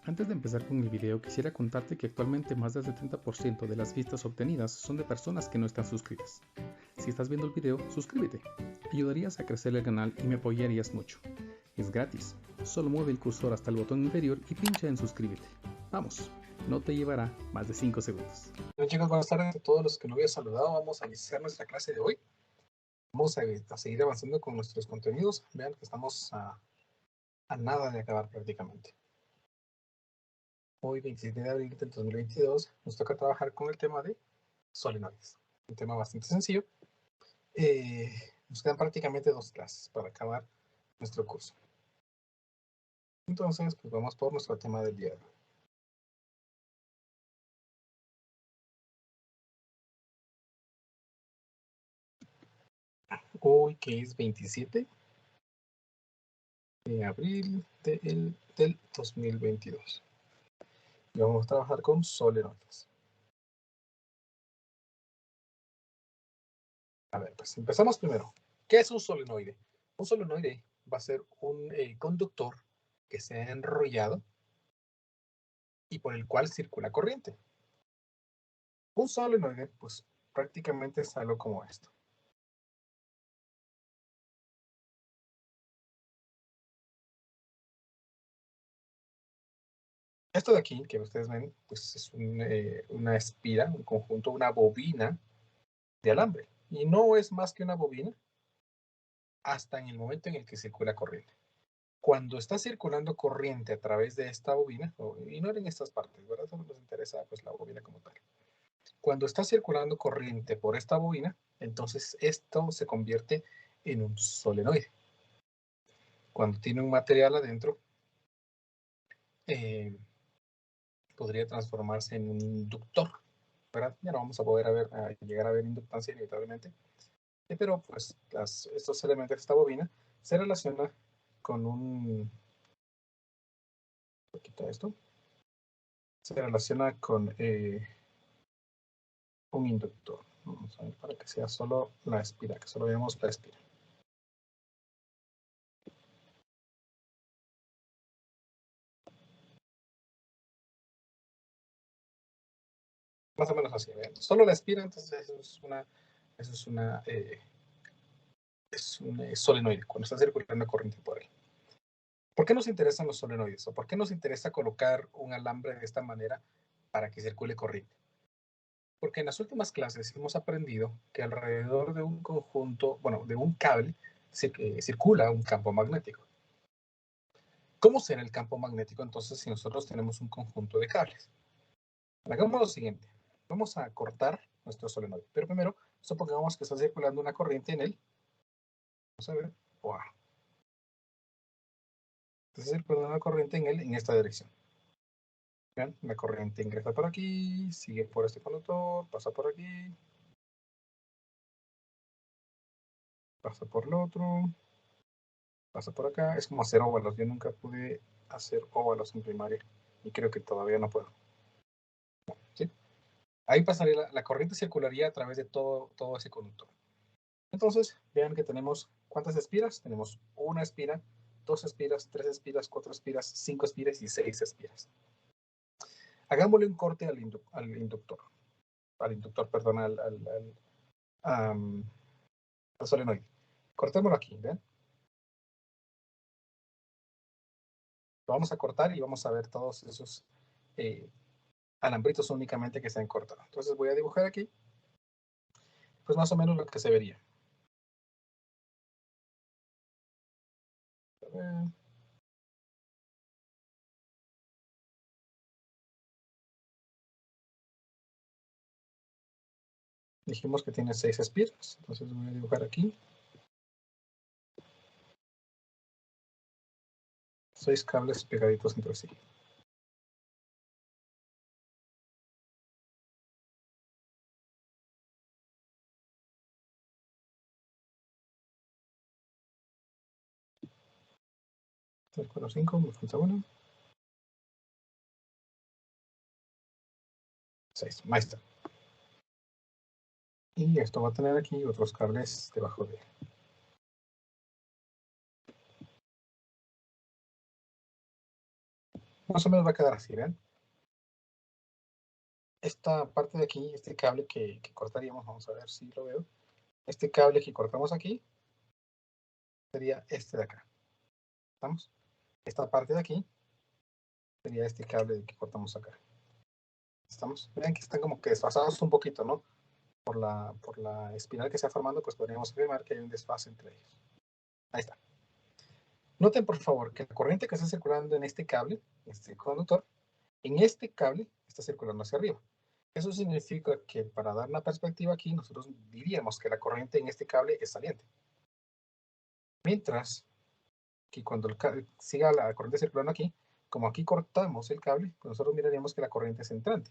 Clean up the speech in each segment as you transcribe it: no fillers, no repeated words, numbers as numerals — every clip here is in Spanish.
Antes de empezar con el video, quisiera contarte que actualmente más del 70% de las vistas obtenidas son de personas que no están suscritas. Si estás viendo el video, suscríbete. Ayudarías a crecer el canal y me apoyarías mucho. Es gratis. Solo mueve el cursor hasta el botón inferior y pincha en suscríbete. Vamos, no te llevará más de 5 segundos. Bueno, chicos, buenas tardes a todos los que no había saludado. Vamos a iniciar nuestra clase de hoy. Vamos a seguir avanzando con nuestros contenidos. Vean que estamos a nada de acabar prácticamente. Hoy, 27 de abril del 2022, nos toca trabajar con el tema de solenoides. Un tema bastante sencillo. Nos quedan prácticamente 2 clases para acabar nuestro curso. Entonces, pues vamos por nuestro tema del día de hoy. Hoy, que es 27 de abril del 2022. Y vamos a trabajar con solenoides. A ver, pues empezamos primero. ¿Qué es un solenoide? Un solenoide va a ser un conductor que se ha enrollado y por el cual circula corriente. Un solenoide, pues prácticamente es algo como esto. Esto de aquí, que ustedes ven, pues es una espira, un conjunto, una bobina de alambre. Y no es más que una bobina hasta en el momento en el que circula corriente. Cuando está circulando corriente a través de esta bobina, ignoren estas partes, ¿verdad? Solo nos interesa pues la bobina como tal. Cuando está circulando corriente por esta bobina, entonces esto se convierte en un solenoide. Cuando tiene un material adentro, podría transformarse en un inductor, ¿verdad? Ya no vamos a poder llegar a ver inductancia inevitablemente, pero pues estos elementos de esta bobina se relacionan con un poquito esto, se relaciona con un inductor. Vamos a ver para que sea solo la espira, que solo veamos la espira. Más o menos así, ¿ven? Solo la espira, entonces eso es un solenoide, cuando está circulando corriente por él. ¿Por qué nos interesan los solenoides? ¿O por qué nos interesa colocar un alambre de esta manera para que circule corriente? Porque en las últimas clases hemos aprendido que alrededor de un conjunto, bueno, de un cable, circula un campo magnético. ¿Cómo será el campo magnético entonces si nosotros tenemos un conjunto de cables? Hagamos lo siguiente. Vamos a cortar nuestro solenoide. Pero primero, supongamos que está circulando una corriente en él. Vamos a ver. Wow. Está circulando una corriente en él en esta dirección. Vean, la corriente ingresa por aquí, sigue por este conductor, pasa por aquí, pasa por el otro, pasa por acá. Es como hacer óvalos. Yo nunca pude hacer óvalos en primaria y creo que todavía no puedo. ¿Sí? Ahí pasaría la corriente circularía a través de todo ese conductor. Entonces, vean que tenemos, ¿cuántas espiras? Tenemos una espira, 2 espiras, 3 espiras, 4 espiras, 5 espiras y 6 espiras. Hagámosle un corte al inductor, perdón, al solenoide. Cortémoslo aquí, ¿ven? Lo vamos a cortar y vamos a ver todos esos alambritos únicamente que se han cortado. Entonces voy a dibujar aquí, pues más o menos lo que se vería. A ver. Dijimos que tiene 6 espiras, entonces voy a dibujar aquí 6 cables pegaditos entre sí. Cálculo 5, me falta 1. 6, ahí está. Y esto va a tener aquí otros cables debajo de él. Más o menos va a quedar así, ¿ven? Esta parte de aquí, este cable que cortaríamos, vamos a ver si lo veo. Este cable que cortamos aquí sería este de acá. ¿Estamos? Esta parte de aquí sería este cable que cortamos acá. ¿Estamos? Vean que están como que desfasados un poquito, ¿no? Por la espiral que se está formando, pues podríamos afirmar que hay un desfase entre ellos. Ahí está. Noten, por favor, que la corriente que está circulando en este cable, este conductor, en este cable está circulando hacia arriba. Eso significa que para dar una perspectiva aquí, nosotros diríamos que la corriente en este cable es saliente. Mientras que cuando siga la corriente circulando aquí, como aquí cortamos el cable, pues nosotros miraríamos que la corriente es entrante.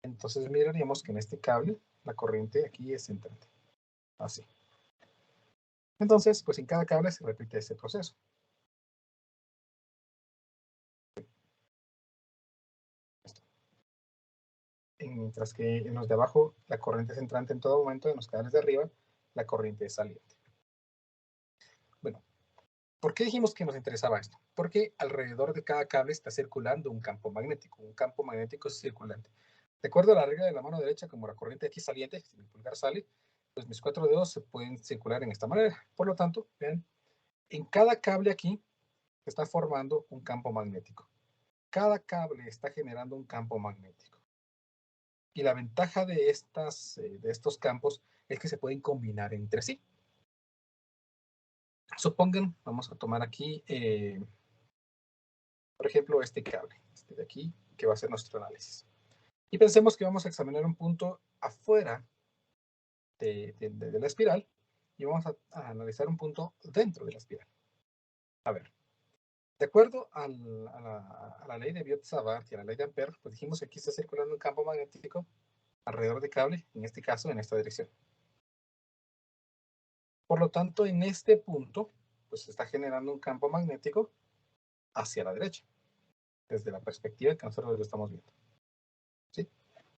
Entonces miraríamos que en este cable la corriente aquí es entrante. Así. Entonces, pues en cada cable se repite ese proceso. Mientras que en los de abajo la corriente es entrante en todo momento, en los cables de arriba la corriente es saliente. Bueno, ¿por qué dijimos que nos interesaba esto? Porque alrededor de cada cable está circulando un campo magnético circulante. De acuerdo a la regla de la mano derecha, como la corriente aquí saliente, si mi pulgar sale, pues mis 4 dedos se pueden circular en esta manera. Por lo tanto, vean, en cada cable aquí se está formando un campo magnético. Cada cable está generando un campo magnético. Y la ventaja de estos campos es que se pueden combinar entre sí. Supongan, vamos a tomar aquí, por ejemplo, este cable, este de aquí, que va a ser nuestro análisis. Y pensemos que vamos a examinar un punto afuera de la espiral y vamos a analizar un punto dentro de la espiral. A ver, de acuerdo a la ley de Biot-Savart y a la ley de Ampère, pues dijimos que aquí está circulando un campo magnético alrededor del cable, en este caso en esta dirección. Por lo tanto, en este punto, pues se está generando un campo magnético hacia la derecha, desde la perspectiva que nosotros lo estamos viendo. ¿Sí?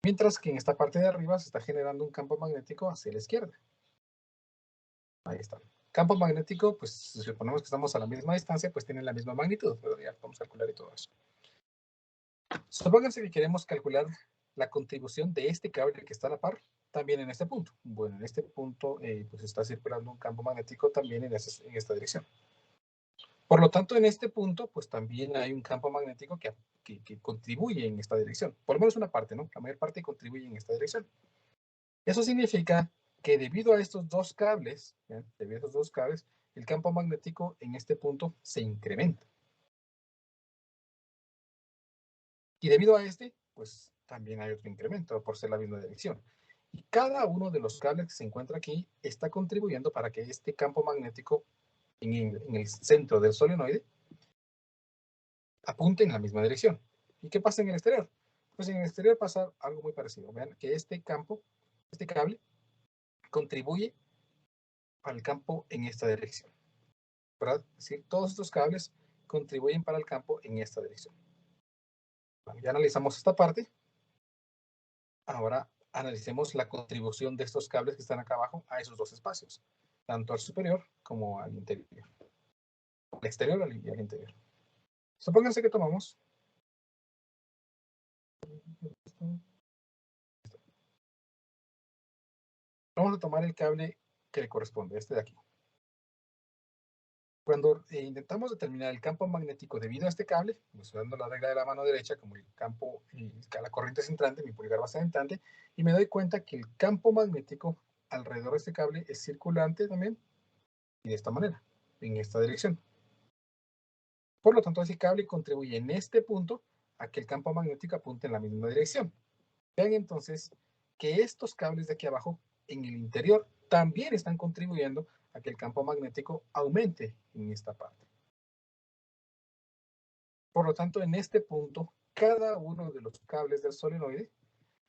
Mientras que en esta parte de arriba se está generando un campo magnético hacia la izquierda. Ahí está. Campo magnético, pues si suponemos que estamos a la misma distancia, pues tienen la misma magnitud. Pero ya vamos a calcular y todo eso. Supónganse que queremos calcular la contribución de este cable que está a la par también en este punto. Bueno, en este punto pues está circulando un campo magnético también en esta dirección. Por lo tanto, en este punto, pues también hay un campo magnético que contribuye en esta dirección. Por lo menos una parte, ¿no? La mayor parte contribuye en esta dirección. Eso significa que debido a estos dos cables, ¿bien? Debido a estos dos cables, el campo magnético en este punto se incrementa. Y debido a este, pues también hay otro incremento por ser la misma dirección. Y cada uno de los cables que se encuentra aquí está contribuyendo para que este campo magnético en el centro del solenoide apunte en la misma dirección. ¿Y qué pasa en el exterior? Pues en el exterior pasa algo muy parecido. Vean que este cable, contribuye al campo en esta dirección. ¿Verdad? Es decir, todos estos cables contribuyen para el campo en esta dirección. Bueno, ya analizamos esta parte. Ahora analicemos la contribución de estos cables que están acá abajo a esos dos espacios, tanto al superior como al interior. Al exterior y al interior. Supónganse que tomamos vamos a tomar el cable que le corresponde, este de aquí. Cuando intentamos determinar el campo magnético debido a este cable, usando la regla de la mano derecha, como el campo, la corriente es entrante, mi pulgar va a ser entrante, y me doy cuenta que el campo magnético alrededor de este cable es circulante también, y de esta manera, en esta dirección. Por lo tanto, ese cable contribuye en este punto a que el campo magnético apunte en la misma dirección. Vean entonces que estos cables de aquí abajo, en el interior, también están contribuyendo a que el campo magnético aumente en esta parte. Por lo tanto, en este punto, cada uno de los cables del solenoide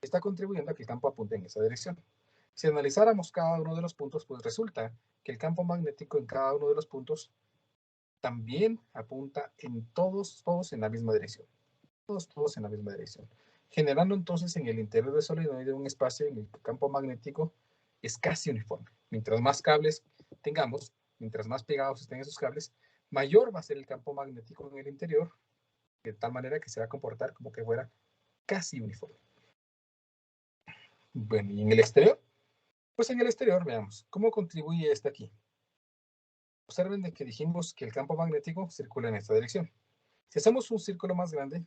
está contribuyendo a que el campo apunte en esa dirección. Si analizáramos cada uno de los puntos, pues resulta que el campo magnético en cada uno de los puntos también apunta en todos en la misma dirección. Todos en la misma dirección. Generando entonces en el interior del solenoide un espacio en el que el campo magnético es casi uniforme. Mientras más cables tengamos, mientras más pegados estén esos cables, mayor va a ser el campo magnético en el interior de tal manera que se va a comportar como que fuera casi uniforme. Bueno, ¿y en el exterior? Pues en el exterior, veamos, ¿cómo contribuye este aquí? Observen de que dijimos que el campo magnético circula en esta dirección. Si hacemos un círculo más grande, de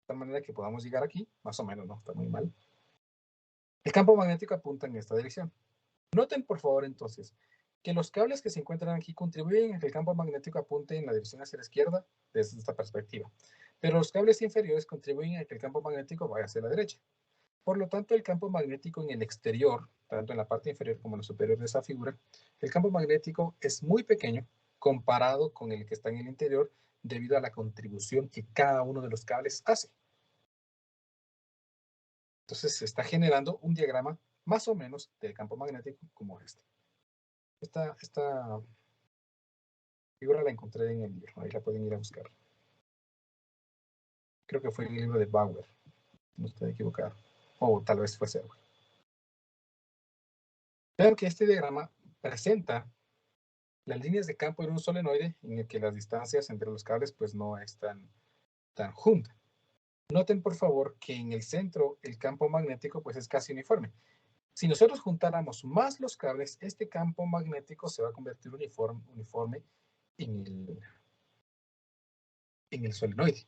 tal manera que podamos llegar aquí, más o menos, no está muy mal, el campo magnético apunta en esta dirección. Noten, por favor, entonces, que los cables que se encuentran aquí contribuyen a que el campo magnético apunte en la dirección hacia la izquierda desde esta perspectiva. Pero los cables inferiores contribuyen a que el campo magnético vaya hacia la derecha. Por lo tanto, el campo magnético en el exterior, tanto en la parte inferior como en la superior de esa figura, el campo magnético es muy pequeño comparado con el que está en el interior debido a la contribución que cada uno de los cables hace. Entonces se está generando un diagrama más o menos del campo magnético como este. Esta figura la encontré en el libro, ahí la pueden ir a buscar. Creo que fue en el libro de Bauer, no estoy equivocado, o tal vez fue Server. Vean que este diagrama presenta las líneas de campo en un solenoide en el que las distancias entre los cables pues no están tan juntas. Noten por favor que en el centro el campo magnético pues es casi uniforme. Si nosotros juntáramos más los cables, este campo magnético se va a convertir uniforme en el solenoide.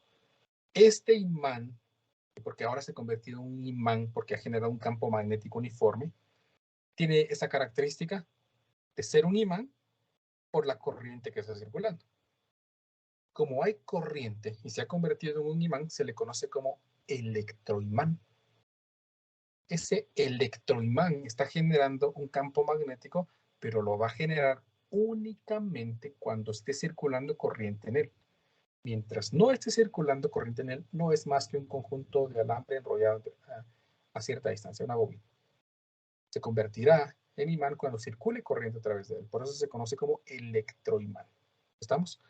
Este imán, porque ahora se ha convertido en un imán porque ha generado un campo magnético uniforme, tiene esa característica de ser un imán por la corriente que está circulando. Como hay corriente y se ha convertido en un imán, se le conoce como electroimán. Ese electroimán está generando un campo magnético, pero lo va a generar únicamente cuando esté circulando corriente en él. Mientras no esté circulando corriente en él, no es más que un conjunto de alambre enrollado a cierta distancia, una bobina. Se convertirá en imán cuando circule corriente a través de él. Por eso se conoce como electroimán. ¿Estamos?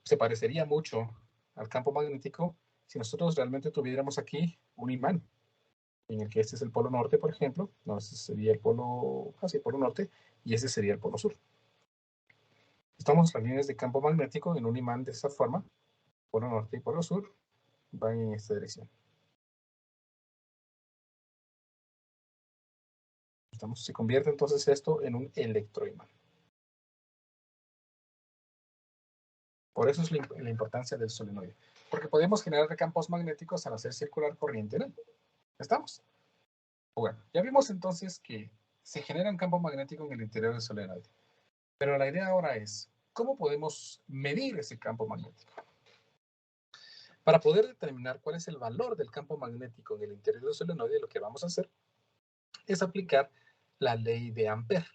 Se parecería mucho al campo magnético si nosotros realmente tuviéramos aquí un imán, en el que este es el polo norte, por ejemplo. No, este sería el polo, casi el polo norte, y este sería el polo sur. Estamos las líneas de campo magnético en un imán de esta forma, polo norte y polo sur, van en esta dirección. Se convierte entonces esto en un electroimán. Por eso es la importancia del solenoide. Porque podemos generar campos magnéticos al hacer circular corriente en él. ¿Estamos? Bueno, ya vimos entonces que se genera un campo magnético en el interior del solenoide. Pero la idea ahora es, ¿cómo podemos medir ese campo magnético? Para poder determinar cuál es el valor del campo magnético en el interior del solenoide, lo que vamos a hacer es aplicar la ley de Ampère.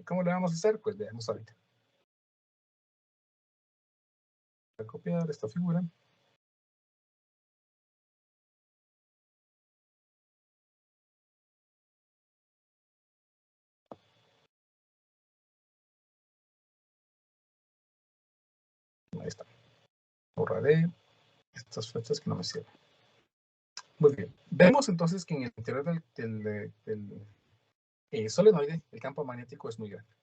¿Cómo lo vamos a hacer? Pues veamos ahorita. Voy a copiar esta figura. Ahí está. Borraré estas flechas que no me sirven. Muy bien. Vemos entonces que en el interior del solenoide el campo magnético es muy grande.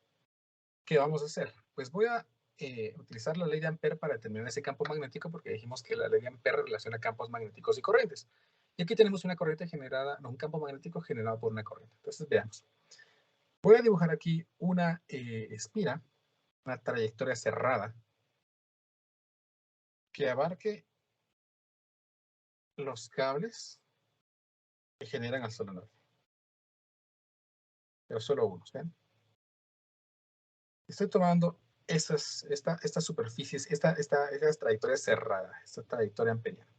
¿Qué vamos a hacer? Pues voy a utilizar la ley de Ampère para determinar ese campo magnético porque dijimos que la ley de Ampère relaciona campos magnéticos y corrientes. Y aquí tenemos una corriente generada, no, un campo magnético generado por una corriente. Entonces veamos. Voy a dibujar aquí una espira, una trayectoria cerrada que abarque los cables que generan al solenoide. Pero solo unos, ¿ven? Estoy tomando estas superficies, estas trayectorias cerradas, esta trayectoria amperiana.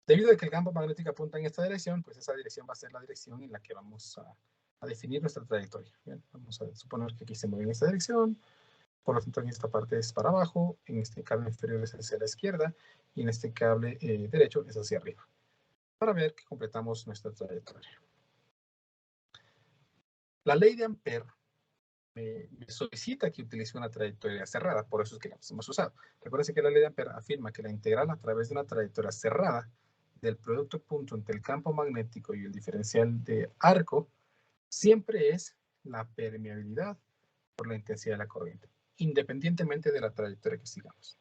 Debido a que el campo magnético apunta en esta dirección, pues esa dirección va a ser la dirección en la que vamos a definir nuestra trayectoria. Bien, vamos a suponer que aquí se mueve en esta dirección, por lo tanto en esta parte es para abajo, en este cable inferior es hacia la izquierda y en este cable derecho es hacia arriba, para ver que completamos nuestra trayectoria. La ley de Ampère me solicita que utilice una trayectoria cerrada, por eso es que la hemos usado. Recuerden que la ley de Ampère afirma que la integral a través de una trayectoria cerrada del producto punto entre el campo magnético y el diferencial de arco siempre es la permeabilidad por la intensidad de la corriente, independientemente de la trayectoria que sigamos.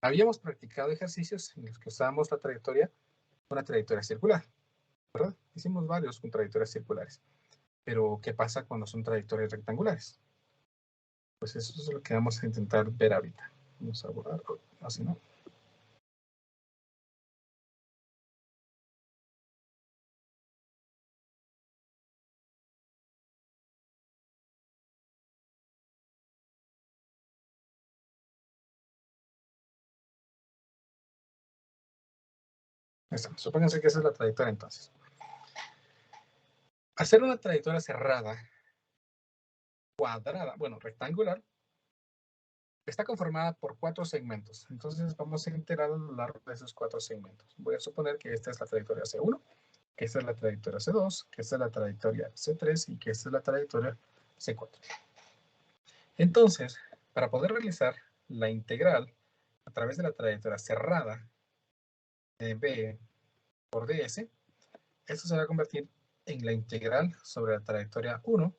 Habíamos practicado ejercicios en los que usábamos una trayectoria circular, ¿verdad? Hicimos varios con trayectorias circulares. Pero, ¿qué pasa cuando son trayectorias rectangulares? Pues eso es lo que vamos a intentar ver ahorita. Vamos a borrar, así no. Ahí está. Supónganse que esa es la trayectoria entonces. Hacer una trayectoria cerrada, cuadrada, bueno, rectangular, está conformada por 4 segmentos. Entonces vamos a integrar a lo largo de esos 4 segmentos. Voy a suponer que esta es la trayectoria C1, que esta es la trayectoria C2, que esta es la trayectoria C3 y que esta es la trayectoria C4. Entonces, para poder realizar la integral a través de la trayectoria cerrada de B por ds, esto se va a convertir en la integral sobre la trayectoria 1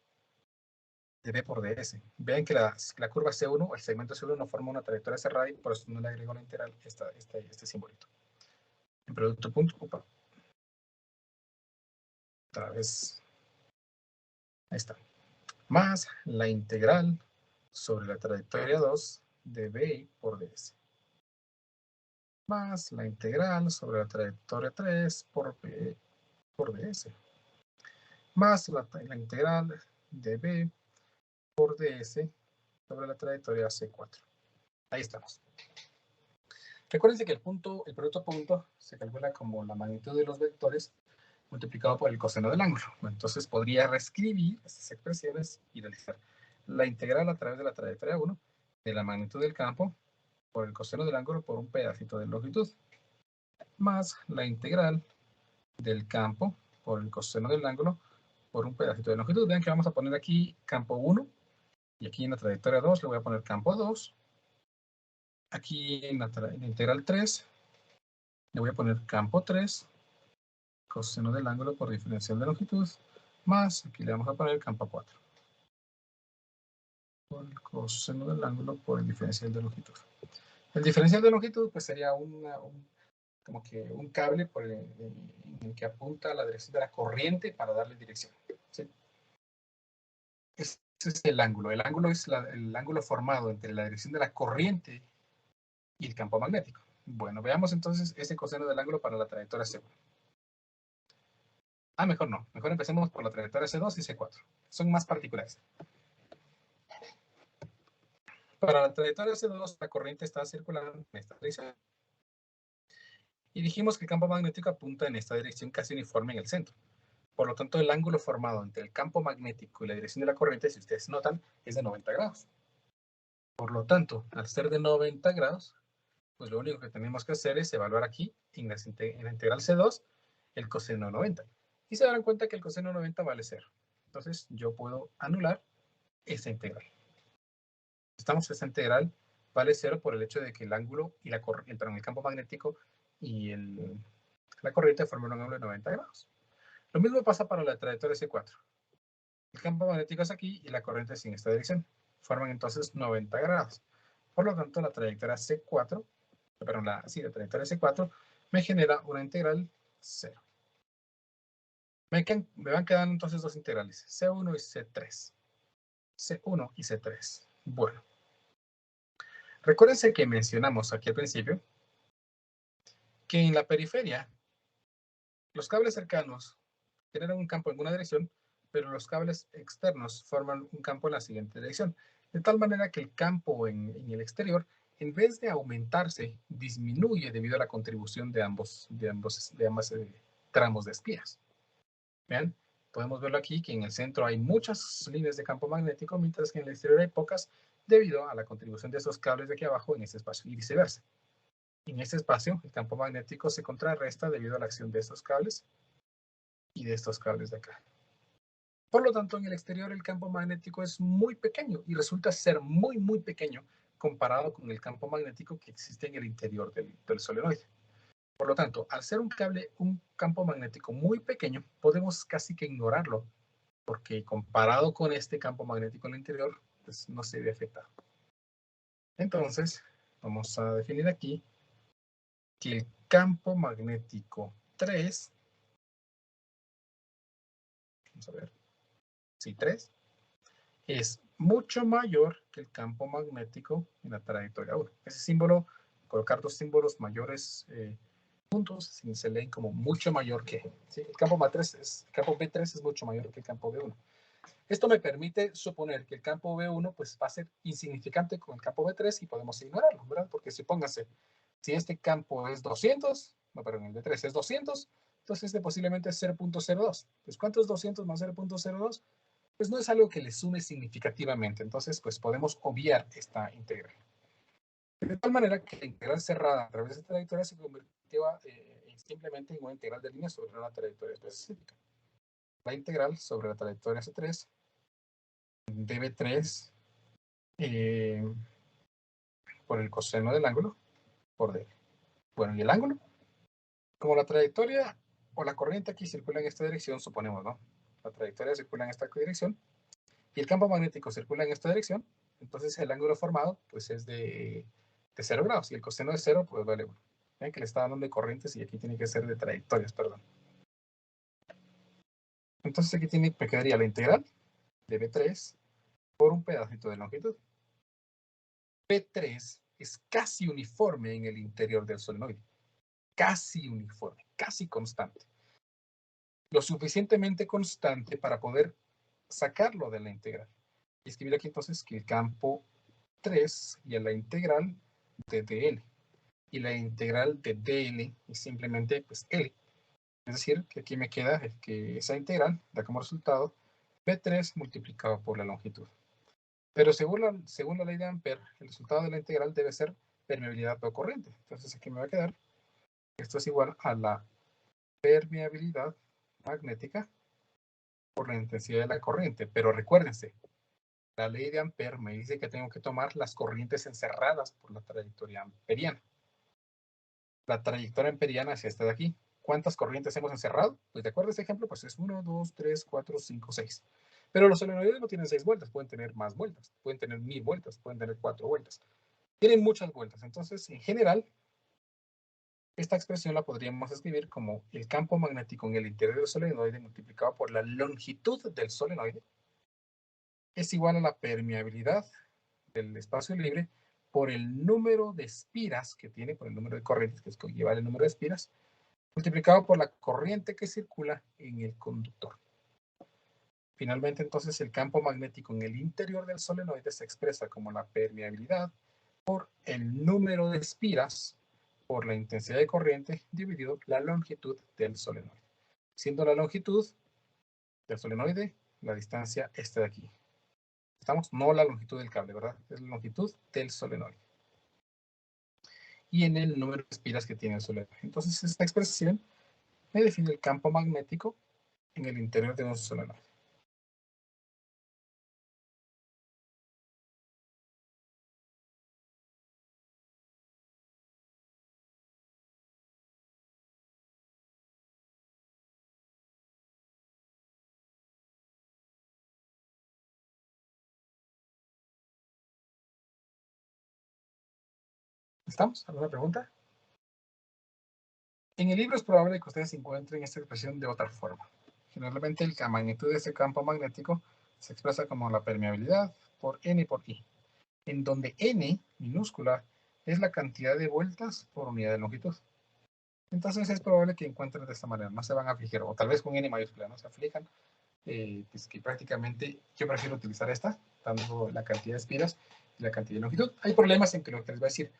de B por ds. Vean que la curva C1, el segmento C1 forma una trayectoria cerrada y por eso no le agrego la integral este simbolito. En producto punto, opa. Otra vez. Ahí está. Más la integral sobre la trayectoria 2 de B por ds. Más la integral sobre la trayectoria 3 por B por ds. Más la integral de B por ds sobre la trayectoria C4. Ahí estamos. Recuerden que el producto punto se calcula como la magnitud de los vectores multiplicado por el coseno del ángulo. Entonces podría reescribir estas expresiones y realizar la integral a través de la trayectoria 1 de la magnitud del campo por el coseno del ángulo por un pedacito de longitud, más la integral del campo por el coseno del ángulo por un pedacito de longitud. Vean que vamos a poner aquí campo 1 y aquí en la trayectoria 2 le voy a poner campo 2. Aquí en la integral 3 le voy a poner campo 3, coseno del ángulo por diferencial de longitud, más aquí le vamos a poner campo 4. Por el coseno del ángulo por el diferencial de longitud. El diferencial de longitud pues sería como que un cable en el que apunta a la dirección de la corriente para darle dirección. ¿Sí? Ese es el ángulo. El ángulo es el ángulo formado entre la dirección de la corriente y el campo magnético. Bueno, veamos entonces ese coseno del ángulo para la trayectoria C1. Mejor no. Mejor empecemos por la trayectoria C2 y C4. Son más particulares. Para la trayectoria C2, la corriente está circulando en esta dirección. Y dijimos que el campo magnético apunta en esta dirección casi uniforme en el centro. Por lo tanto, el ángulo formado entre el campo magnético y la dirección de la corriente, si ustedes notan, es de 90 grados. Por lo tanto, al ser de 90 grados, pues lo único que tenemos que hacer es evaluar aquí, en la integral C2, el coseno de 90. Y se darán cuenta que el coseno de 90 vale 0. Entonces, yo puedo anular esta integral. Esta integral vale 0 por el hecho de que el ángulo y el campo magnético y la corriente forman un ángulo de 90 grados. Lo mismo pasa para la trayectoria C4. El campo magnético es aquí y la corriente es en esta dirección. Forman entonces 90 grados. Por lo tanto, la trayectoria C4, perdón, la trayectoria C4 me genera una integral 0. Me van quedando entonces dos integrales, C1 y C3. C1 y C3. Bueno. Recuérdense que mencionamos aquí al principio que en la periferia los cables cercanos generan un campo en una dirección, pero los cables externos forman un campo en la siguiente dirección. De tal manera que el campo en el exterior, en vez de aumentarse, disminuye debido a la contribución de ambos tramos de espías. Vean, podemos verlo aquí que en el centro hay muchas líneas de campo magnético, mientras que en el exterior hay pocas, debido a la contribución de esos cables de aquí abajo en este espacio y viceversa. En este espacio, el campo magnético se contrarresta debido a la acción de estos cables y de estos cables de acá. Por lo tanto, en el exterior el campo magnético es muy pequeño y resulta ser muy, muy pequeño comparado con el campo magnético que existe en el interior del solenoide. Por lo tanto, al ser un campo magnético muy pequeño, podemos casi que ignorarlo, porque comparado con este campo magnético en el interior, pues no se ve afectado. Entonces, vamos a definir aquí que el campo magnético 3, vamos a ver, sí, 3, es mucho mayor que el campo magnético en la trayectoria 1. Ese símbolo, colocar dos símbolos mayores juntos, se leen como mucho mayor que. ¿Sí? El campo B3 es mucho mayor que el campo B1. Esto me permite suponer que el campo B1 pues, va a ser insignificante con el campo B3 y podemos ignorarlo, ¿verdad? Porque supóngase, si este campo es 200, no, perdón, el B3 es 200, entonces este posiblemente es 0.02. Pues, ¿cuánto es 200 más 0.02? Pues no es algo que le sume significativamente. Entonces, pues podemos obviar esta integral. De tal manera que la integral cerrada a través de esta trayectoria se convirtió simplemente en una integral de línea sobre una trayectoria específica. La integral sobre la trayectoria C3 dB3 por el coseno del ángulo por dB. Bueno, y el ángulo, como la trayectoria o la corriente aquí circula en esta dirección, suponemos, ¿no? La trayectoria circula en esta dirección y el campo magnético circula en esta dirección, entonces el ángulo formado pues es de 0 grados y el coseno de 0 pues vale 1. Ven que le está dando de corrientes y aquí tiene que ser de trayectorias, perdón. Entonces aquí me quedaría la integral de B3 por un pedacito de longitud. B3 es casi uniforme en el interior del solenoide. Casi uniforme, casi constante. Lo suficientemente constante para poder sacarlo de la integral. Y escribir aquí entonces que el campo 3 y la integral de dl. Y la integral de dl es simplemente pues L. Es decir, que aquí me queda que esa integral da como resultado B3 multiplicado por la longitud. Pero según la ley de Ampère, el resultado de la integral debe ser permeabilidad o corriente. Entonces aquí me va a quedar, esto es igual a la permeabilidad magnética por la intensidad de la corriente. Pero recuérdense, la ley de Ampère me dice que tengo que tomar las corrientes encerradas por la trayectoria amperiana. La trayectoria amperiana es esta de aquí. ¿Cuántas corrientes hemos encerrado? Pues de acuerdo a este ejemplo, pues es 1, 2, 3, 4, 5, 6. Pero los solenoides no tienen 6 vueltas, pueden tener más vueltas, pueden tener 1000 vueltas, pueden tener 4 vueltas. Tienen muchas vueltas. Entonces, en general, esta expresión la podríamos escribir como el campo magnético en el interior del solenoide multiplicado por la longitud del solenoide es igual a la permeabilidad del espacio libre por el número de espiras que tiene, por el número de corrientes, que es que lleva el número de espiras, multiplicado por la corriente que circula en el conductor. Finalmente, entonces, el campo magnético en el interior del solenoide se expresa como la permeabilidad por el número de espiras por la intensidad de corriente dividido la longitud del solenoide. Siendo la longitud del solenoide la distancia esta de aquí. Estamos, no la longitud del cable, ¿verdad? Es la longitud del solenoide. Y en el número de espiras que tiene el solenoide. Entonces, esta expresión me define el campo magnético en el interior de un solenoide. ¿Estamos? ¿Alguna pregunta? En el libro es probable que ustedes encuentren esta expresión de otra forma. Generalmente la magnitud de este campo magnético se expresa como la permeabilidad por N por I, en donde N, minúscula, es la cantidad de vueltas por unidad de longitud. Entonces es probable que encuentren de esta manera, no se van a fijar, o tal vez con N mayúscula, no se aflijan, pues que prácticamente yo prefiero utilizar esta, dando la cantidad de espiras y la cantidad de longitud. Hay problemas en que lo que les voy a decir,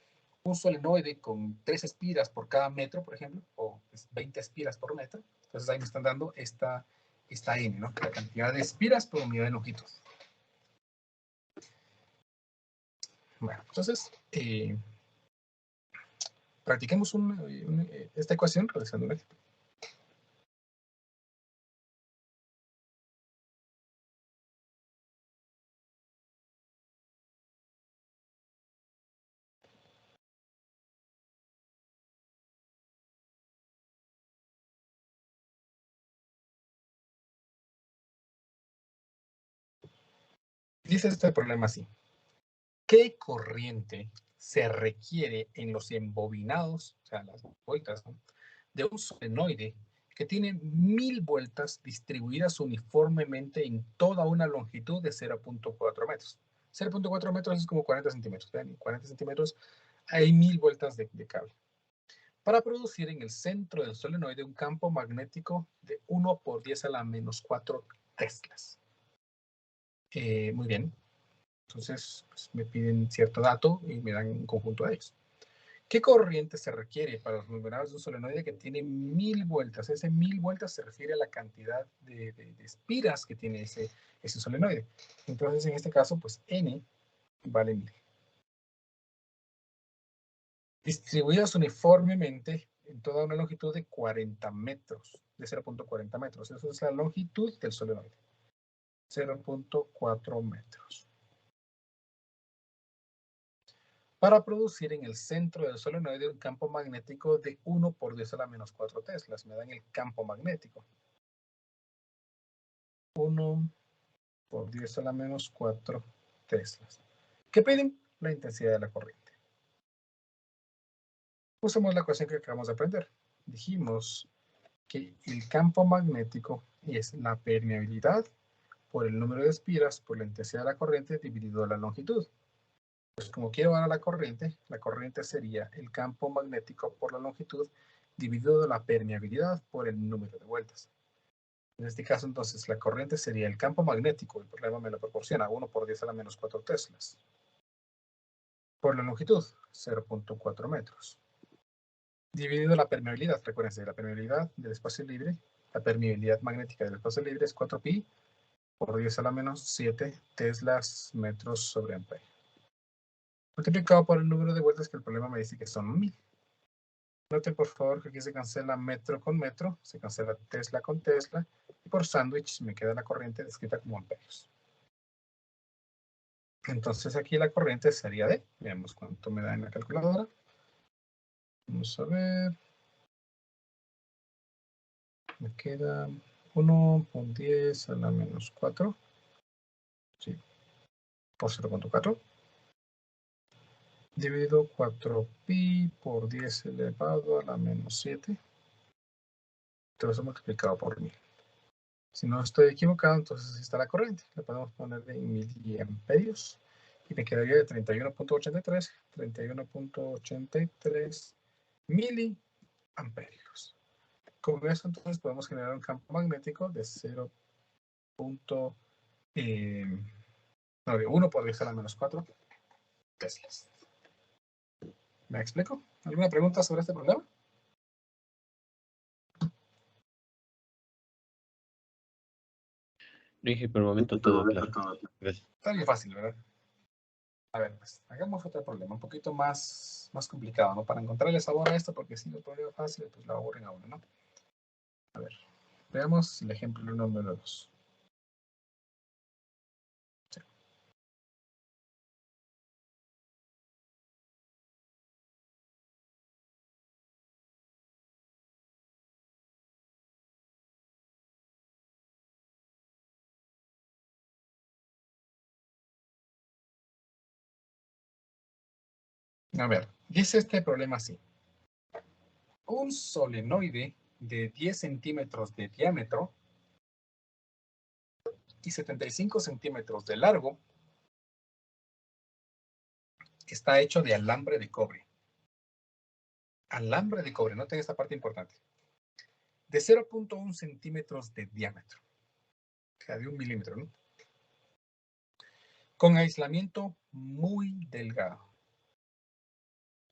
un solenoide con 3 espiras por cada metro, por ejemplo, o 20 espiras por metro, entonces ahí me están dando esta N, ¿no? La cantidad de espiras por unidad de longitud. Bueno, entonces, practiquemos esta ecuación realizando un ejemplo. Dice este problema así. ¿Qué corriente se requiere en los embobinados, o sea, las vueltas, ¿no?, de un solenoide que tiene 1000 vueltas distribuidas uniformemente en toda una longitud de 0.4 metros. 0.4 metros es como 40 centímetros. ¿Ven? En 40 centímetros hay 1000 vueltas de cable. Para producir en el centro del solenoide un campo magnético de 1 por 10 a la menos 4 teslas. Muy bien. Entonces, pues, me piden cierto dato y me dan un conjunto de ellos. ¿Qué corriente se requiere para los numerados de un solenoide que tiene 1000 vueltas? Ese 1000 vueltas se refiere a la cantidad de espiras que tiene ese solenoide. Entonces, en este caso, pues N vale 1000. Distribuidas uniformemente en toda una longitud de 40 metros, de 0.40 metros. Eso es la longitud del solenoide. 0.4 metros. Para producir en el centro del solenoide un campo magnético de 1 por 10 a la menos 4 teslas. Me dan el campo magnético. 1 por 10 a la menos 4 teslas. ¿Qué piden? La intensidad de la corriente. Usemos la ecuación que acabamos de aprender. Dijimos que el campo magnético es la permeabilidad por el número de espiras por la intensidad de la corriente dividido la longitud. Pues como quiero ahora la corriente sería el campo magnético por la longitud dividido la permeabilidad por el número de vueltas. En este caso, entonces, la corriente sería el campo magnético. El problema me lo proporciona 1 por 10 a la menos 4 teslas. Por la longitud, 0.4 metros. Dividido la permeabilidad. Recuérdense, la permeabilidad del espacio libre, la permeabilidad magnética del espacio libre es 4pi por 10 a la menos 7 teslas metros sobre amperio. Multiplicado por el número de vueltas que el problema me dice que son 1000. Noten por favor que aquí se cancela metro con metro, se cancela tesla con tesla, y por sándwich me queda la corriente descrita como amperios. Entonces aquí la corriente sería de, veamos cuánto me da en la calculadora. Vamos a ver. Me queda 1 por 10 a la menos 4. Sí, por 0.4. Dividido 4pi por 10 elevado a la menos 7. Todo eso multiplicado por 1000. Si no estoy equivocado, entonces así está la corriente. Le podemos poner de 1000 y me quedaría de 31.83 miliamperios. Con eso entonces podemos generar un campo magnético de 1 por 10 a la menos 4 teslas. ¿Me explico? ¿Alguna pregunta sobre este problema? Dije, por el momento todo claro. Gracias. Está bien fácil, ¿verdad? A ver, pues, hagamos otro problema, un poquito más complicado, ¿no? Para encontrarle sabor a esto, porque si los problemas fáciles, pues lo aburren a uno, ¿no? A ver, veamos el ejemplo número 2. Sí. A ver, dice este problema así. Un solenoide de 10 centímetros de diámetro y 75 centímetros de largo está hecho de alambre de cobre. Alambre de cobre, noten esta parte importante. De 0.1 centímetros de diámetro. O sea, de 1 milímetro, ¿no? Con aislamiento muy delgado.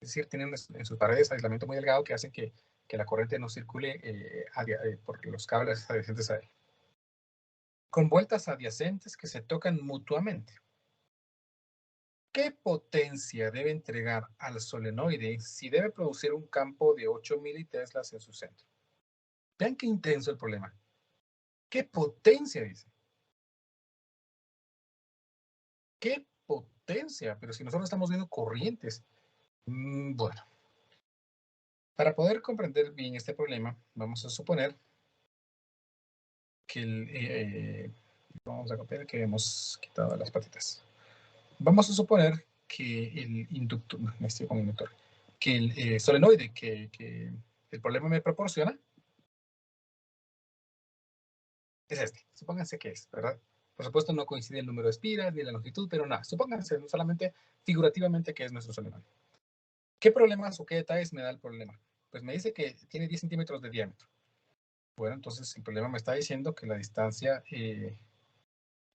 Es decir, tienen en sus paredes aislamiento muy delgado que hacen que la corriente no circule por los cables adyacentes a él. Con vueltas adyacentes que se tocan mutuamente. ¿Qué potencia debe entregar al solenoide si debe producir un campo de 8 militeslas en su centro? Vean qué intenso el problema. ¿Qué potencia dice? ¿Qué potencia? Pero si nosotros estamos viendo corrientes. Bueno. Para poder comprender bien este problema, vamos a suponer que vamos a copiar que hemos quitado las patitas. Vamos a suponer que el inductor, no estoy con inductor, que el solenoide que el problema me proporciona es este. Supónganse que es, ¿verdad? Por supuesto no coincide el número de espiras ni la longitud, pero nada, supónganse solamente figurativamente que es nuestro solenoide. ¿Qué problemas o qué detalles me da el problema? Pues me dice que tiene 10 centímetros de diámetro. Bueno, entonces el problema me está diciendo que la distancia de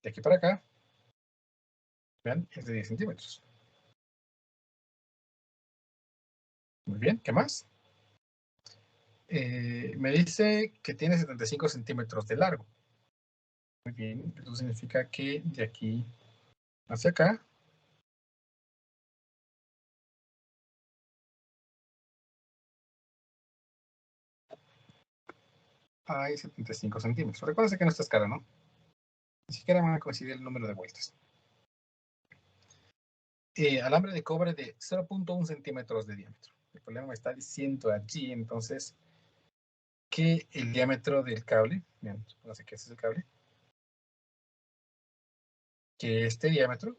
aquí para acá, vean, es de 10 centímetros. Muy bien, ¿qué más? Me dice que tiene 75 centímetros de largo. Muy bien, eso significa que de aquí hacia acá hay 75 centímetros. Recuerden que no está escala, ¿no? Ni siquiera van a coincidir el número de vueltas. Alambre de cobre de 0.1 centímetros de diámetro. El problema me está diciendo allí, entonces, que el diámetro del cable, vean, supóngase que ese es el cable, que este diámetro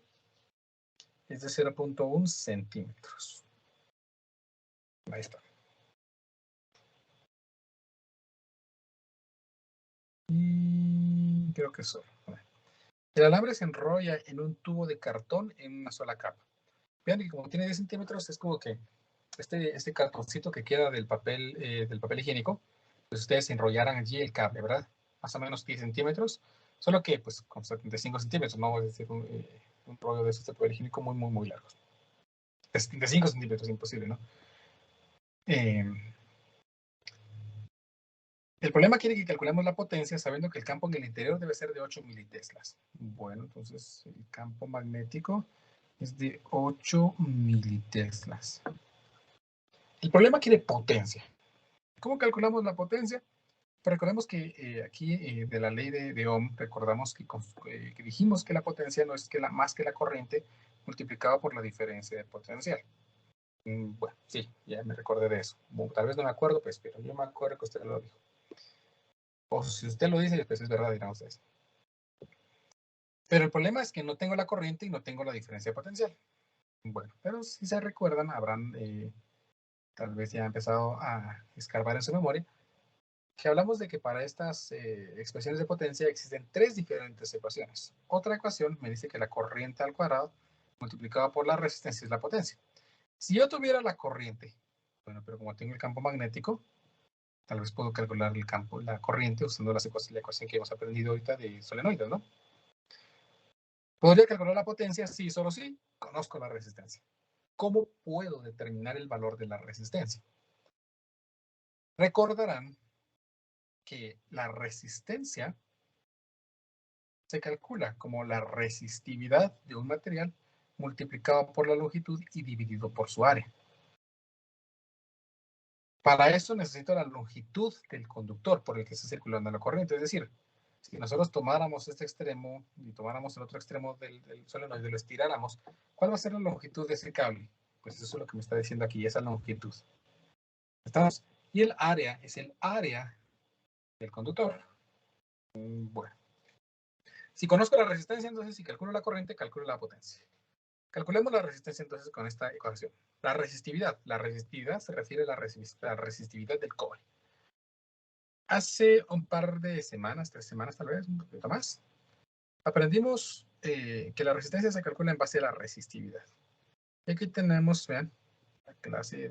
es de 0.1 centímetros. Ahí está. Y creo que eso. El alambre se enrolla en un tubo de cartón en una sola capa. Vean que como tiene 10 centímetros, es como que este cartoncito que queda del papel higiénico, pues ustedes enrollaran allí el cable, ¿verdad? Más o menos 10 centímetros, solo que pues con 75 centímetros, no es decir, un rollo de este papel higiénico muy, muy, muy largo. 75 centímetros, imposible, ¿no? El problema quiere que calculemos la potencia sabiendo que el campo en el interior debe ser de 8 militeslas. Bueno, entonces el campo magnético es de 8 militeslas. El problema quiere potencia. ¿Cómo calculamos la potencia? Pues recordemos que aquí de la ley de Ohm, recordamos que dijimos que la potencia no es más que la corriente multiplicado por la diferencia de potencial. Bueno, sí, ya me recordé de eso. Tal vez no me acuerdo, pues, pero yo me acuerdo que usted lo dijo. O si usted lo dice, pues es verdad, dirán ustedes. Pero el problema es que no tengo la corriente y no tengo la diferencia de potencial. Bueno, pero si se recuerdan, habrán tal vez ya empezado a escarbar en su memoria, que hablamos de que para estas expresiones de potencia existen 3 diferentes ecuaciones. Otra ecuación me dice que la corriente al cuadrado multiplicado por la resistencia es la potencia. Si yo tuviera la corriente, bueno, pero como tengo el campo magnético, tal vez puedo calcular el campo, la corriente usando la ecuación que hemos aprendido ahorita de solenoides, ¿no? ¿Podría calcular la potencia? Sí, solo sí. Conozco la resistencia. ¿Cómo puedo determinar el valor de la resistencia? Recordarán que la resistencia se calcula como la resistividad de un material multiplicado por la longitud y dividido por su área. Para eso necesito la longitud del conductor por el que está circulando la corriente. Es decir, si nosotros tomáramos este extremo y tomáramos el otro extremo del solenoide y lo estiráramos, ¿cuál va a ser la longitud de ese cable? Pues eso es lo que me está diciendo aquí, esa longitud. ¿Estamos? Y el área es el área del conductor. Bueno. Si conozco la resistencia, entonces si calculo la corriente, calculo la potencia. Calculemos la resistencia entonces con esta ecuación. La resistividad se refiere a la resistividad del cobre. Hace un par de semanas, 3 semanas tal vez, un poquito más, aprendimos que la resistencia se calcula en base a la resistividad. Y aquí tenemos, vean, la clase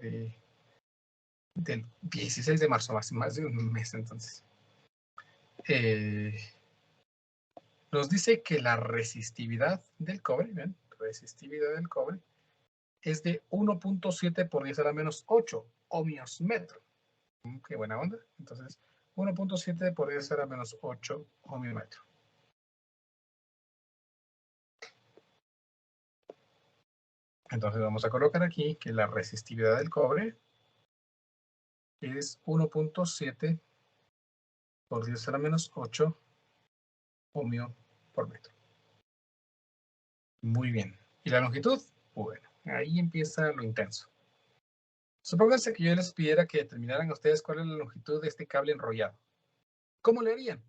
del 16 de marzo, más de un mes entonces. Nos dice que la resistividad del cobre, vean, resistividad del cobre, es de 1.7 por 10 a la menos 8 ohmios metro. Qué buena onda. Entonces, 1.7 por 10 a la menos 8 ohmios metro. Entonces vamos a colocar aquí que la resistividad del cobre es 1.7 por 10 a la menos 8 ohmio por metro. Muy bien. ¿Y la longitud? Bueno, ahí empieza lo intenso. Supónganse que yo les pidiera que determinaran a ustedes cuál es la longitud de este cable enrollado. ¿Cómo le harían?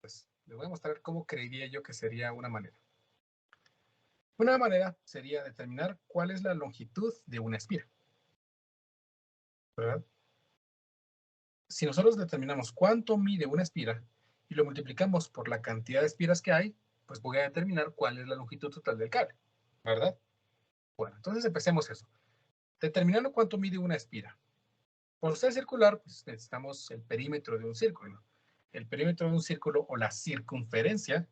Pues les voy a mostrar cómo creería yo que sería una manera. Una manera sería determinar cuál es la longitud de una espira, ¿verdad? Si nosotros determinamos cuánto mide una espira y lo multiplicamos por la cantidad de espiras que hay, pues voy a determinar cuál es la longitud total del cable, ¿verdad? Bueno, entonces empecemos eso. Determinando cuánto mide una espira. Por ser circular, pues necesitamos el perímetro de un círculo. El perímetro de un círculo o la circunferencia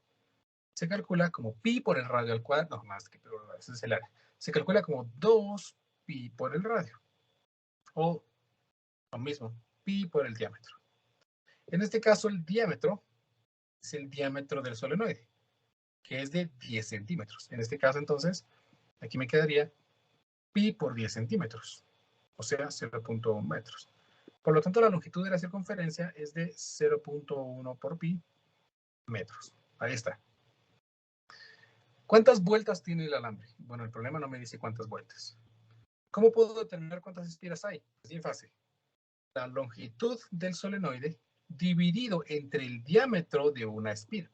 se calcula como pi por el radio al cuadrado, no más que, pero ese es el área. Se calcula como 2 pi por el radio, o lo mismo, pi por el diámetro. En este caso, el diámetro es el diámetro del solenoide, que es de 10 centímetros. En este caso, entonces, aquí me quedaría pi por 10 centímetros, o sea, 0.1 metros. Por lo tanto, la longitud de la circunferencia es de 0.1 por pi metros. Ahí está. ¿Cuántas vueltas tiene el alambre? Bueno, el problema no me dice cuántas vueltas. ¿Cómo puedo determinar cuántas espiras hay? Es bien fácil. La longitud del solenoide dividido entre el diámetro de una espira.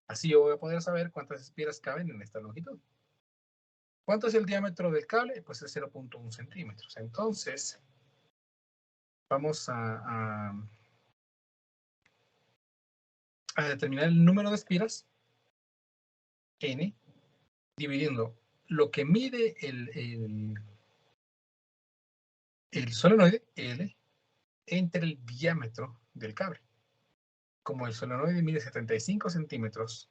Así yo voy a poder saber cuántas espiras caben en esta longitud. ¿Cuánto es el diámetro del cable? Pues es 0.1 centímetros. Entonces, vamos a determinar el número de espiras, n, dividiendo lo que mide el solenoide, L, entre el diámetro del cable. Como el solenoide mide 75 centímetros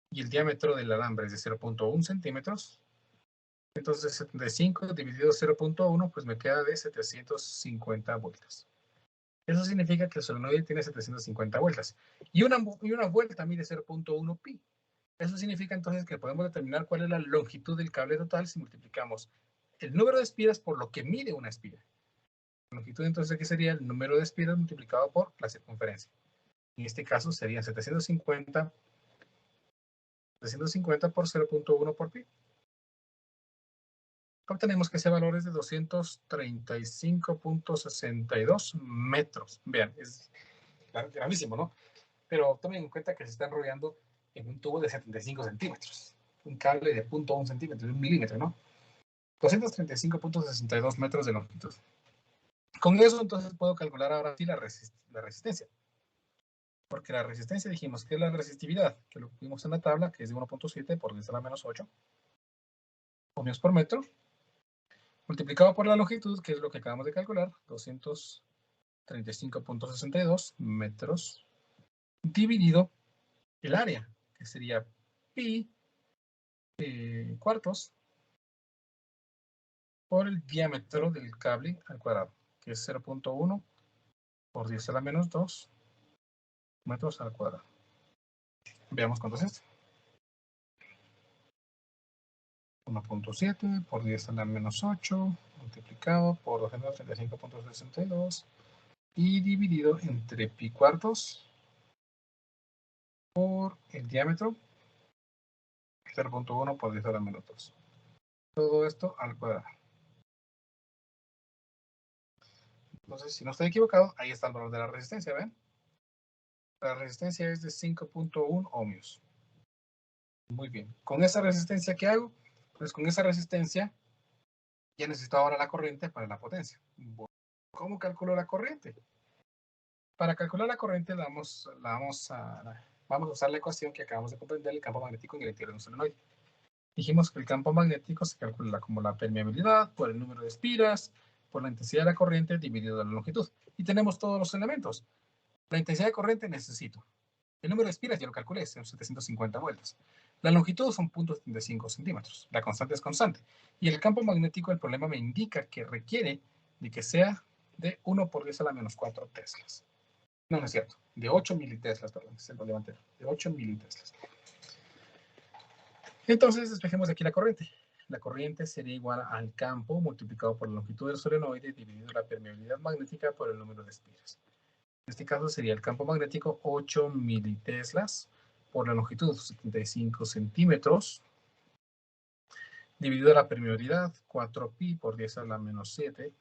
y el diámetro del alambre es de 0.1 centímetros, entonces 75 dividido 0.1, pues me queda de 750 vueltas. Eso significa que el solenoide tiene 750 vueltas. Y una vuelta mide 0.1 pi. Eso significa entonces que podemos determinar cuál es la longitud del cable total si multiplicamos el número de espiras por lo que mide una espira. La longitud entonces, ¿qué sería? El número de espiras multiplicado por la circunferencia. En este caso serían 750 por 0.1 por pi. Obtenemos que ese valor es de 235.62 metros. Vean, es grandísimo, ¿no? Pero tomen en cuenta que se está enrollando en un tubo de 75 centímetros. Un cable de 0.1 centímetro, de 1 milímetro, ¿no? 235.62 metros de longitud. Con eso, entonces, puedo calcular ahora sí la resistencia. Porque la resistencia dijimos que es la resistividad, que lo vimos en la tabla, que es de 1.7 por 10 a la menos 8 ohmios por metro, multiplicado por la longitud, que es lo que acabamos de calcular, 235.62 metros, dividido el área, que sería pi cuartos por el diámetro del cable al cuadrado, que es 0.1 por 10 a la menos 2 metros al cuadrado. Veamos cuánto es esto. 1.7 por 10 a la menos 8 multiplicado por 235.62 y dividido entre pi cuartos por el diámetro, 0.1 por 10 a la menos 2. Todo esto al cuadrado. Entonces, si no estoy equivocado, ahí está el valor de la resistencia, ¿ven? La resistencia es de 5.1 ohmios. Muy bien. ¿Con esa resistencia qué hago? Pues con esa resistencia ya necesito ahora la corriente para la potencia. ¿Cómo calculo la corriente? Para calcular la corriente vamos a usar la ecuación que acabamos de comprender, el campo magnético en el interior de un solenoide. Dijimos que el campo magnético se calcula como la permeabilidad por el número de espiras, por la intensidad de la corriente dividido la longitud. Y tenemos todos los elementos. La intensidad de corriente necesito. El número de espiras ya lo calculé, son 750 vueltas. La longitud son 0.75 centímetros. La constante es constante. Y el campo magnético, el problema me indica que requiere de que sea de 1 por 10 a la menos 4 teslas. No, no es cierto. De 8 militeslas, perdón, es el problema anterior. De 8 militeslas. Entonces, despejemos aquí la corriente. La corriente sería igual al campo multiplicado por la longitud del solenoide dividido la permeabilidad magnética por el número de espiras. En este caso sería el campo magnético 8 militeslas por la longitud 75 centímetros dividido la permeabilidad 4 pi por 10 a la menos 7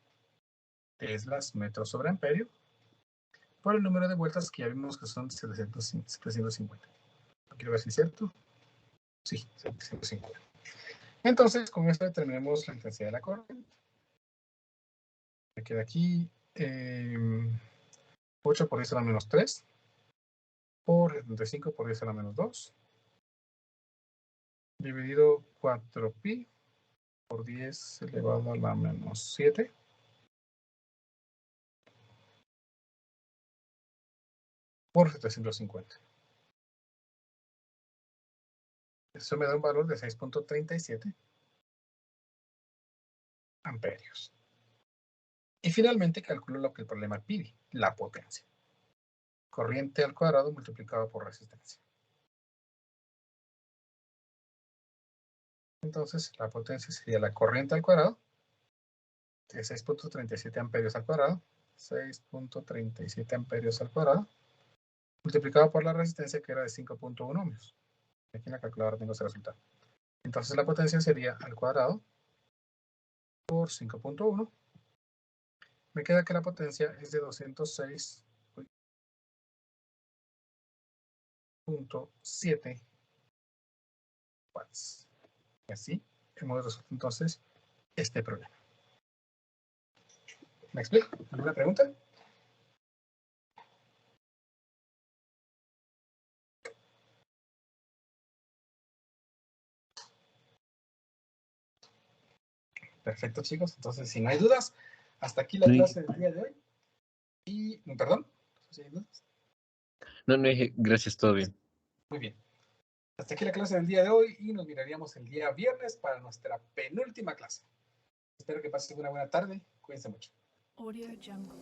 teslas metros sobre amperio por el número de vueltas que ya vimos que son 750. Quiero ver si es cierto. Sí, 750. Entonces, con esto determinamos la intensidad de la corriente. Me queda aquí 8 por 10 a la menos 3 por 75 por 10 a la menos 2 dividido 4pi por 10 elevado a la menos 7 por 750. Eso me da un valor de 6.37 amperios. Y finalmente calculo lo que el problema pide, la potencia. Corriente al cuadrado multiplicado por resistencia. Entonces, la potencia sería la corriente al cuadrado, de 6.37 amperios al cuadrado, 6.37 amperios al cuadrado, multiplicado por la resistencia, que era de 5.1 ohmios. Aquí en la calculadora tengo ese resultado. Entonces, la potencia sería al cuadrado por 5.1. Me queda que la potencia es de 206.7 watts. Y así hemos resuelto entonces este problema. ¿Me explico? ¿Alguna pregunta? Perfecto, chicos. Entonces, si no hay dudas, hasta aquí la clase del día de hoy. Y, perdón, ¿sí hay dudas? No, gracias, todo bien. Muy bien. Hasta aquí la clase del día de hoy y nos miraríamos el día viernes para nuestra penúltima clase. Espero que pasen una buena tarde. Cuídense mucho. Audio Jungle.